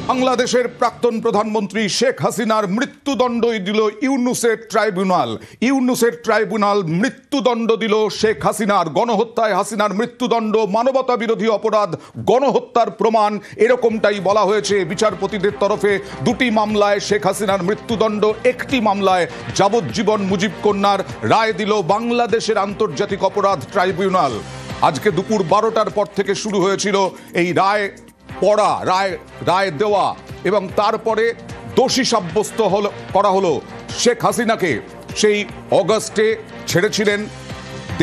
বাংলাদেশের প্রাক্তন প্রধানমন্ত্রী শেখ হাসিনার মৃত্যুদণ্ডই দিল ইউনুসের ট্রাইব্যুনাল। ইউনুসের ট্রাইব্যুনাল মৃত্যুদণ্ড দিল শেখ হাসিনার। গণহত্যায় হাসিনার মৃত্যুদণ্ড মানবতা বিরোধী অপরাধ, গণহত্যার প্রমাণ, এরকমটাই বলা হয়েছে বিচারপতিদের তরফে। দুটি মামলায় শেখ হাসিনার মৃত্যুদণ্ড, একটি মামলায় যাবজ্জীবন মুজিব কন্যার রায় দিল বাংলাদেশের আন্তর্জাতিক অপরাধ ট্রাইব্যুনাল। আজকে দুপুর 12টার পর থেকে শুরু হয়েছিল এই রায় পড়া, রায় দেওয়া, এবং তারপরে দোষী সাব্যস্ত করা হলো শেখ হাসিনাকে। সেই অগাস্টে ছেড়েছিলেন,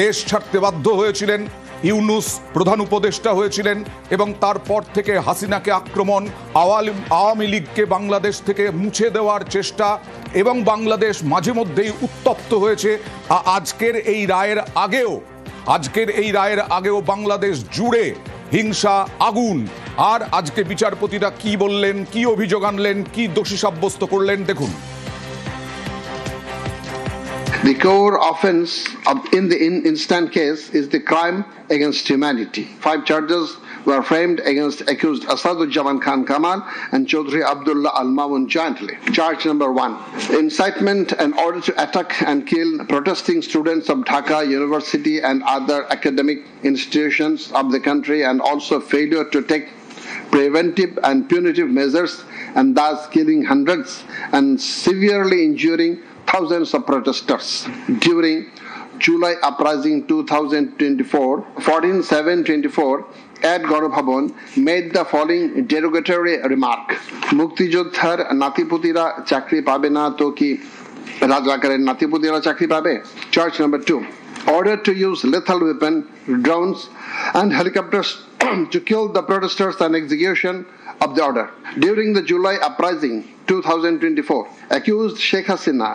দেশ ছাড়তে বাধ্য হয়েছিলেন, ইউনুস প্রধান উপদেষ্টা হয়েছিলেন, এবং তারপর থেকে হাসিনাকে আক্রমণ, আওয়ামী লীগকে বাংলাদেশ থেকে মুছে দেওয়ার চেষ্টা, এবং বাংলাদেশ মাঝে মধ্যেই উত্তপ্ত হয়েছে। আজকের এই রায়ের আগেও বাংলাদেশ জুড়ে হিংসা, আগুন। আর আজকে বিচারপতিরা কি বললেন, কি অভিযোগ আনলেন, কি দোষী সাব্যস্ত করলেন, দেখুন। The core offense in the instant case is the crime against humanity. 5 charges were framed against accused Asaduzzaman Khan Kamal and Chaudhry Abdullah Al Mamun jointly. Charge number 1, incitement in order to attack and kill protesting students of Dhaka University and other academic institutions of the country, and also failure to take preventive and punitive measures, and thus killing hundreds and severely injuring thousands of protesters. During July uprising 2024, 14/7/24, at Gaurabhavan made the following derogatory remark: মুক্তিযোদ্ধার নাতিপুতিরা চাকরি পাবে না তো কি রাজাকারের নাতিপুতিরা চাকরি পাবে? Charge number 2, order to use lethal weapon, drones and helicopters to kill the protesters and execution of the order. During the July uprising 2024, accused Sheikh Hasina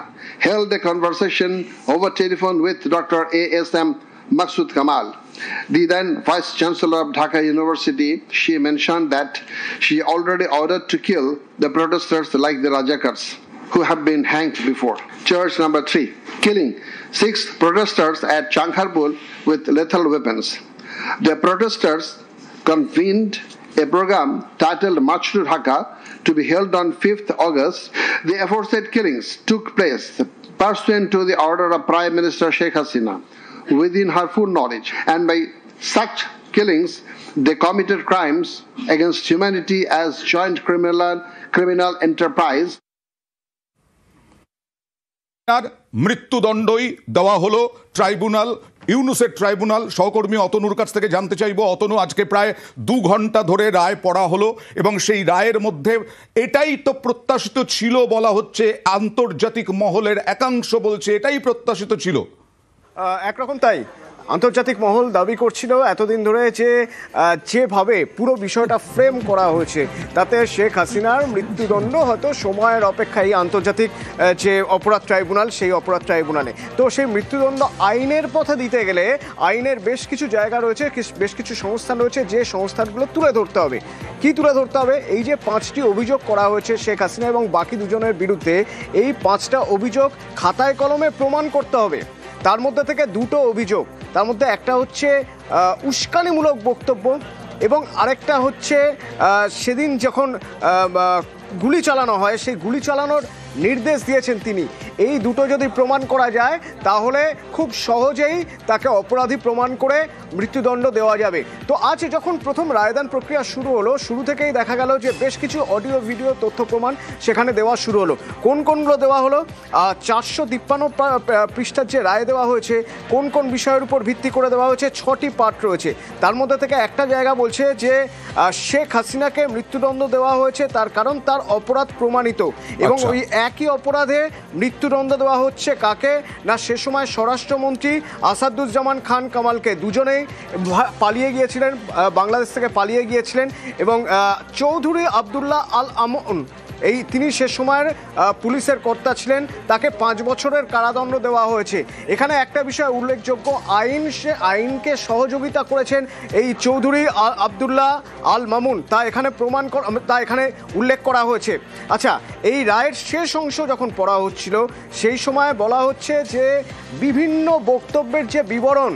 held a conversation over telephone with Dr. A.S.M. Maqsood Kamal, the then Vice Chancellor of Dhaka University. She mentioned that she already ordered to kill the protesters like the Rajakars who have been hanged before. Charge number 3, killing 6 protesters at Changharpur with lethal weapons. The protesters convened a program titled March to Dhaka to be held on 5th August. The aforesaid killings took place pursuant to the order of Prime Minister Sheikh Hasina within her full knowledge, and by such killings they committed crimes against humanity as joint criminal enterprise. মৃত্যুদণ্ডই দেওয়া হলো tribunal, ইউনুসের tribunal. সহকর্মী অতনুর কাছ থেকে জানতে চাইব। অতনু, আজকে প্রায় 2 ঘন্টা ধরে রায় পড়া হলো, এবং সেই রায়ের মধ্যে এটাই তো প্রত্যাশিত ছিল বলা হচ্ছে, আন্তর্জাতিক মহলের একাংশ বলছে এটাই প্রত্যাশিত ছিল। একরকম তাই আন্তর্জাতিক মহল দাবি করছিল এতদিন ধরে যেভাবে পুরো বিষয়টা ফ্রেম করা হয়েছে, তাতে শেখ হাসিনার মৃত্যুদণ্ড হয়তো সময়ের অপেক্ষায় আন্তর্জাতিক যে অপরাধ ট্রাইব্যুনাল, সেই অপরাধ ট্রাইব্যুনালে। তো সেই মৃত্যুদণ্ড আইনের পথে দিতে গেলে আইনের বেশ কিছু জায়গা রয়েছে, বেশ কিছু সংস্থান রয়েছে, যে সংস্থানগুলো তুলে ধরতে হবে। কি তুলে ধরতে হবে? এই যে 5টি অভিযোগ করা হয়েছে শেখ হাসিনা এবং বাকি দুজনের বিরুদ্ধে, এই 5টা অভিযোগ খাতায় কলমে প্রমাণ করতে হবে। তার মধ্যে থেকে 2টো অভিযোগ, তার মধ্যে একটা হচ্ছে উস্কানিমূলক বক্তব্য, এবং আরেকটা হচ্ছে সেদিন যখন গুলি চালানো হয় সেই গুলি চালানোর নির্দেশ দিয়েছেন তিনি। এই দুটো যদি প্রমাণ করা যায় তাহলে খুব সহজেই তাকে অপরাধী প্রমাণ করে মৃত্যুদণ্ড দেওয়া যাবে। তো আজ যখন প্রথম রায়দান প্রক্রিয়া শুরু হলো, শুরু থেকেই দেখা গেল যে বেশ কিছু অডিও ভিডিও তথ্য প্রমাণ সেখানে দেওয়া শুরু হলো। কোনগুলো দেওয়া হলো? 453 পৃষ্ঠার যে রায় দেওয়া হয়েছে, কোন কোন বিষয়ের উপর ভিত্তি করে দেওয়া হয়েছে, 6টি পার্ট রয়েছে। তার মধ্যে থেকে একটা জায়গা বলছে যে শেখ হাসিনাকে মৃত্যুদণ্ড দেওয়া হয়েছে তার কারণ তার অপরাধ প্রমাণিত, এবং ওই একই অপরাধে মৃত্যুদণ্ড দেওয়া হচ্ছে কাকে না, সে সময় স্বরাষ্ট্রমন্ত্রী আসাদুজ্জামান খান কামালকে। দুজনেই পালিয়ে গিয়েছিলেন, বাংলাদেশ থেকে পালিয়ে গিয়েছিলেন, এবং চৌধুরী আবদুল্লাহ আল আমন তিনি সে সময়ের পুলিশের কর্তা ছিলেন, তাকে 5 বছরের কারাদণ্ড দেওয়া হয়েছে। এখানে একটা বিষয় উল্লেখযোগ্য, আইনকে সহযোগিতা করেছেন এই চৌধুরী আবদুল্লাহ আল মামুন, তা এখানে উল্লেখ করা হয়েছে। আচ্ছা, এই রায়ের শেষ অংশ যখন পড়া হচ্ছিল সেই সময় বলা হচ্ছে যে বিভিন্ন বক্তব্যের যে বিবরণ,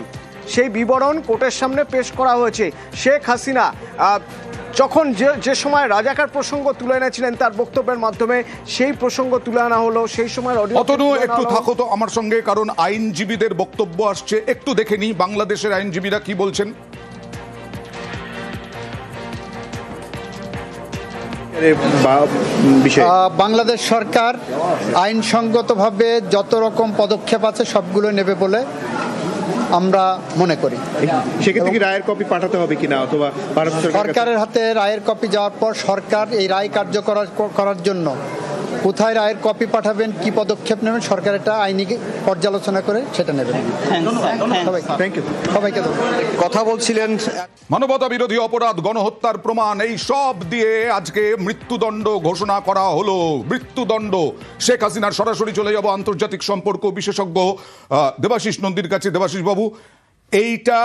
সেই বিবরণ কোর্টের সামনে পেশ করা হয়েছে। শেখ হাসিনা যখন যে সময় রাজাকার প্রসঙ্গ তুলে এনেছিলেন তার বক্তব্যের মাধ্যমে সেই প্রসঙ্গ তুলে আনা হলো, সেই সময় অতনু একটু থাকো তো আমার সঙ্গে, কারণ আইনজীবীদের বক্তব্য আসছে, একটু দেখে নি বাংলাদেশের আইনজীবীরা কি বলছেন। বাংলাদেশ সরকার আইনসঙ্গতভাবে যত রকম পদক্ষেপ আছে সবগুলো নেবে বলে আমরা মনে করি। সেক্ষেত্রে কি রায়ের কপি পাঠাতে হবে কিনা, অথবা সরকারের হাতে রায়ের কপি যাওয়ার পর সরকার এই রায় কার্যকর করার জন্য কোথায় রায়ের কপি পাঠাবেন, কি পদক্ষেপ নেবেন, সরকার এটা আইনি পর্যালোচনা করে সেটা নেবেন। সবাইকে কথা বলছিলেন। মানবতা বিরোধী অপরাধ, গণহত্যার প্রমাণ, এই সব দিয়ে আজকে মৃত্যুদণ্ড ঘোষণা করা হলো। মৃত্যুদণ্ড। শেখ হাসিনার সরাসরি চলে যাব আন্তর্জাতিক সম্পর্ক বিশেষজ্ঞ দেবাশিস নন্দীর কাছে। দেবাশিস বাবু, এইটা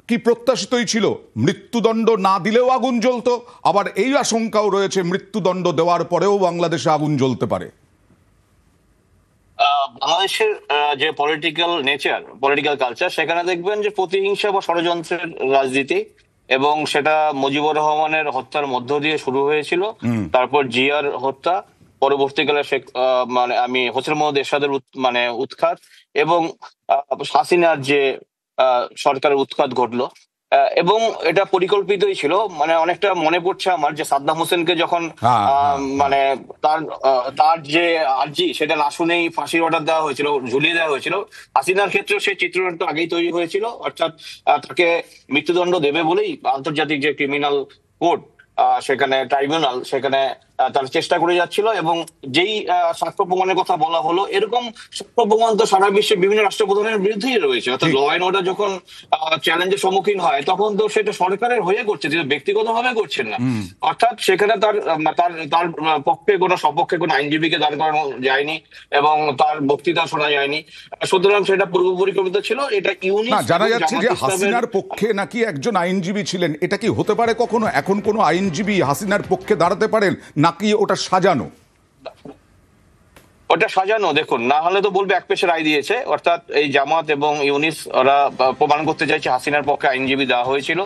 কি প্রত্যাশিতই ছিল? মৃত্যুদণ্ড না দিলেও আগুন জ্বলতো, আবার এই আশঙ্কাও রয়েছে মৃত্যুদণ্ড দেওয়ার পরেও বাংলাদেশে আগুন জ্বলতে পারে। বাংলাদেশের যে পলিটিক্যাল কালচার, সেখানে দেখবেন যে প্রতিহিংসা বা ষড়যন্ত্রের রাজনীতি, এবং সেটা মুজিবুর রহমানের হত্যার মধ্য দিয়ে শুরু হয়েছিল। তারপর জিয়ার হত্যা, পরবর্তীকালে আমি হোসেন মোহাম্মদ এরশাদের উৎখাত, এবং হাসিনার যে সরকারের উৎখাত ঘটলো, এবং এটা পরিকল্পিতই ছিল। অনেকটা মনে পড়ছে আমার যে সাদ্দাম হোসেনকে যখন তার যে আর্জি সেটা না শুনেই ফাঁসির অর্ডার দেওয়া হয়েছিল, ঝুলিয়ে দেওয়া হয়েছিল। হাসিনার ক্ষেত্রেও সেই চিত্রটা আগেই তৈরি হয়েছিল, অর্থাৎ তাকে মৃত্যুদণ্ড দেবে বলেই আন্তর্জাতিক যে ক্রিমিনাল কোর্ট, সেখানে ট্রাইব্যুনাল, সেখানে তার চেষ্টা করে যাচ্ছিল। এবং যেই সাক্ষ্য প্রমাণের কথা বলা হলো, এরকম সাক্ষ্য প্রমাণ তো সারা বিশ্বের বিভিন্ন রাষ্ট্রপ্রধানের বিরুদ্ধেই রয়েছে। অর্থাৎ ল অ্যান্ড অর্ডার যখন চ্যালেঞ্জের সম্মুখীন হয়, তখন তো সেটা সরকারের হয়ে করছে, যেটা ব্যক্তিগতভাবে করছেন না। অর্থাৎ সেখানে তার পক্ষে কোনো সপক্ষে কোনো আইনজীবীকে দাঁড় করানো যায়নি, এবং তার বক্তৃতা শোনা যায়নি। সুতরাং সেটা পূর্ব পরিকল্পিত ছিল। এটা জানা যাচ্ছে যে হাসিনার পক্ষে নাকি একজন আইনজীবী ছিলেন। এটা কি হতে পারে কখনো? এখন কোনো আইনজীবী হাসিনার পক্ষে দাঁড়াতে পারেন, নাকি ওটা সাজানো? ওটা সাজানো। দেখুন, না হলে তো বলবে এক পেশে রায় দিয়েছে। অর্থাৎ এই জামাত এবং ইউনিস ওরা প্রমাণ করতে চাইছে হাসিনার পক্ষে আইনজীবী দেওয়া হয়েছিল,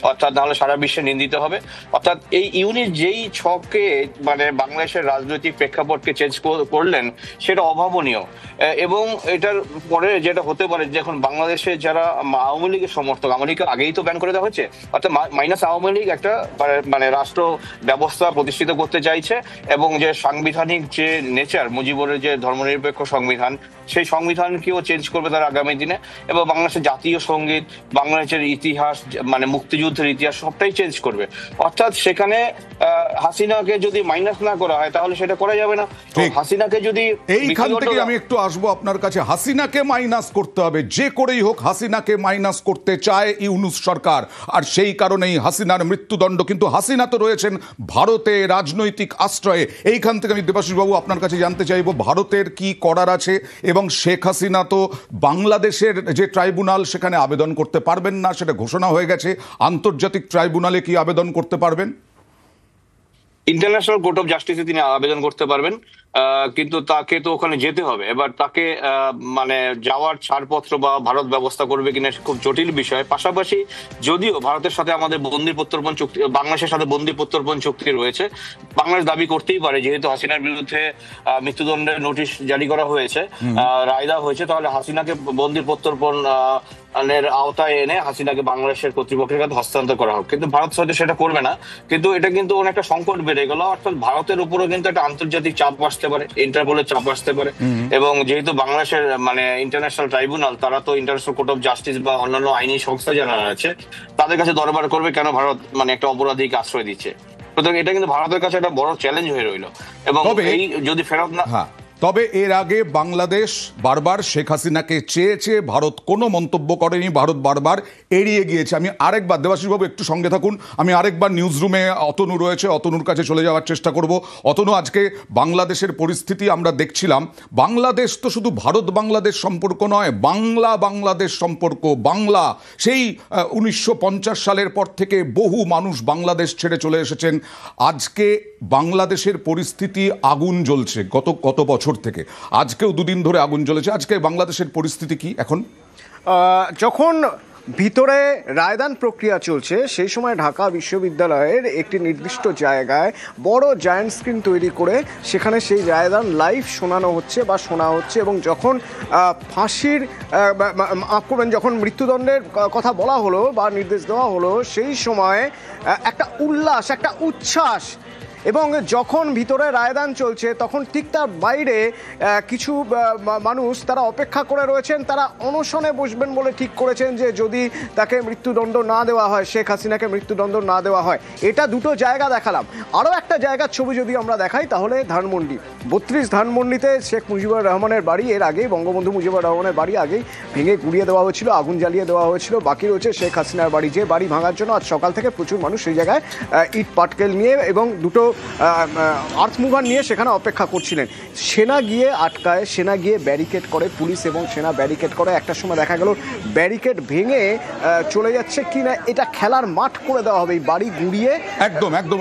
অর্থাৎ না হলে সারা বিশ্বে নিন্দিত হবে। অর্থাৎ এই ইউনিস যেই ছকে বাংলাদেশের রাজনৈতিক প্রেক্ষাপটকে চেঞ্জ করলেন, সেটা অভাবনীয়। এবং এটার পরে যেটা হতে পারে, যখন বাংলাদেশে যারা আওয়ামী লীগের সমর্থক, আওয়ামী লীগকে আগেই তো ব্যান করে দেওয়া হয়েছে, অর্থাৎ মাইনাস আওয়ামী লীগ একটা রাষ্ট্র ব্যবস্থা প্রতিষ্ঠিত করতে চাইছে, এবং যে সাংবিধানিক যে নেচার, মুজিবুরের যে ধর্মনিরপেক্ষ সংবিধান, সেই সংবিধানকেও চেঞ্জ করবে তারা আগামী দিনে। এবং বাংলাদেশের জাতীয় সঙ্গীত, বাংলাদেশের ইতিহাস, মুক্তিযুদ্ধের ইতিহাস, সবটাই চেঞ্জ করবে। অর্থাৎ সেখানে হাসিনাকে যদি মাইনাস না করা হয়, তাহলে সেটা করা যাবে না। হাসিনাকে যদি, এইখান থেকে আমি একটু আসবো আপনার কাছে। হাসিনাকে মাইনাস করতে হবে, যে করেই হোক হাসিনাকে মাইনাস করতে চায় ইউনূস সরকার, আর সেই কারণেই হাসিনার মৃত্যুদণ্ড। কিন্তু হাসিনা তো রয়েছেন ভারতে রাজনৈতিক আশ্রয়ে। এইখান থেকে আমি দেবাশিস বাবু আপনার কাছে জানতে চাইবো, ভারতের কি করার আছে? এবং শেখ হাসিনা তো বাংলাদেশের যে ট্রাইব্যুনাল, সেখানে আবেদন করতে পারবেন না, সেটা ঘোষণা হয়ে গেছে। আন্তর্জাতিক ট্রাইব্যুনালে কি আবেদন করতে পারবেন? ইন্টারন্যাশনাল কোর্ট অফ জাস্টিসে তিনি আবেদন করতে পারবেন, কিন্তু তাকে তো ওখানে যেতে হবে। এবার তাকে যাওয়ার ছাড়পত্র বা ভারত ব্যবস্থা করবে কিনা খুব জটিল বিষয়। পাশাপাশি যদিও ভারতের সাথে আমাদের বন্দি প্রত্যর্পণ চুক্তি, বাংলাদেশের সাথে বন্দি প্রত্যর্পণ চুক্তি রয়েছে, বাংলাদেশ দাবি করতেই পারে, যেহেতু হাসিনার বিরুদ্ধে মৃত্যুদণ্ডের নোটিশ জারি করা হয়েছে, রায় দেওয়া হয়েছে, তাহলে হাসিনাকে বন্দি প্রত্যর্পণ আওতায় এনে হাসিনাকে বাংলাদেশের কর্তৃপক্ষের কাছে হস্তান্তর করা হোক। কিন্তু ভারত হয়তো সেটা করবে না। কিন্তু এটা কিন্তু অনেকটা সংকট বেড়ে গেল। অর্থাৎ ভারতের উপরও কিন্তু একটা আন্তর্জাতিক চাপ আসতে পারে, ইন্টারপোলের চাপ আসতে পারে। এবং যেহেতু বাংলাদেশের ইন্টারন্যাশনাল ট্রাইব্যুনাল, তারা তো ইন্টারন্যাশনাল কোর্ট অফ জাস্টিস বা অন্যান্য আইনি সংস্থা যারা আছে, তাদের কাছে দরবার করবে কেন ভারত একটা অপরাধীকে আশ্রয় দিচ্ছে। সুতরাং এটা কিন্তু ভারতের কাছে একটা বড় চ্যালেঞ্জ হয়ে রইল। এবং এই যদি ফেরত না, তবে এর আগে বাংলাদেশ বারবার শেখ হাসিনাকে চেয়েছে, ভারত কোনো মন্তব্য করেনি, ভারত বারবার এড়িয়ে গিয়েছে। আমি আরেকবার, দেবাশিসবাবু একটু সঙ্গে থাকুন, আমি আরেকবার নিউজ রুমে অতনু রয়েছে, অতনুর কাছে চলে যাওয়ার চেষ্টা করব। অতনু, আজকে বাংলাদেশের পরিস্থিতি আমরা দেখছিলাম। বাংলাদেশ তো শুধু ভারত বাংলাদেশ সম্পর্ক নয়, বাংলাদেশ সম্পর্ক। বাংলা সেই 1950 সালের পর থেকে বহু মানুষ বাংলাদেশ ছেড়ে চলে এসেছেন। আজকে বাংলাদেশের পরিস্থিতি আগুন জ্বলছে গত বছর থেকে। আজকেও দুদিন ধরে আগুন জ্বলেছে। আজকে বাংলাদেশের পরিস্থিতি কি এখন? যখন ভিতরে রায়দান প্রক্রিয়া চলছে, সেই সময় ঢাকা বিশ্ববিদ্যালয়ের একটি নির্দিষ্ট জায়গায় বড় জায়ান্ট স্ক্রিন তৈরি করে সেখানে সেই রায়দান লাইভ শোনানো হচ্ছে বা শোনা হচ্ছে, এবং যখন ফাঁসির যখন মৃত্যুদণ্ডের কথা বলা হলো বা নির্দেশ দেওয়া হলো, সেই সময় একটা উল্লাস, একটা উচ্ছ্বাস, এবং যখন ভিতরে রায়দান চলছে তখন ঠিক তার বাইরে কিছু মানুষ তারা অপেক্ষা করে রয়েছেন, তারা অনশনে বসবেন বলে ঠিক করেছেন যে যদি তাকে মৃত্যুদণ্ড না দেওয়া হয়, শেখ হাসিনাকে মৃত্যুদণ্ড না দেওয়া হয়। এটা দুটো জায়গা দেখালাম, আরও একটা জায়গার ছবি যদি আমরা দেখাই তাহলে ধানমন্ডি 32 ধানমন্ডিতে শেখ মুজিবুর রহমানের বাড়ি, এর আগেই বঙ্গবন্ধু মুজিবুর রহমানের বাড়ি আগেই ভেঙে গুড়িয়ে দেওয়া হয়েছিল, আগুন জ্বালিয়ে দেওয়া হয়েছিল। বাকি রয়েছে শেখ হাসিনার বাড়ি, যে বাড়ি ভাঙার জন্য আজ সকাল থেকে প্রচুর মানুষ সেই জায়গায় ইট পাটকেল নিয়ে এবং দুটো আর্থ মুভার নিয়ে সেখানে অপেক্ষা করছিলেন। সেনা গিয়ে আটকায়, সেনা গিয়ে ব্যারিকেড করে, পুলিশ এবং সেনা ব্যারিকেড করে। একটা সময় দেখা গেল ব্যারিকেড ভেঙে চলে যাচ্ছে কিনা, এটা খেলার মাঠ করে দেওয়া হবে, এই বাড়ি গুড়িয়ে একদম একদম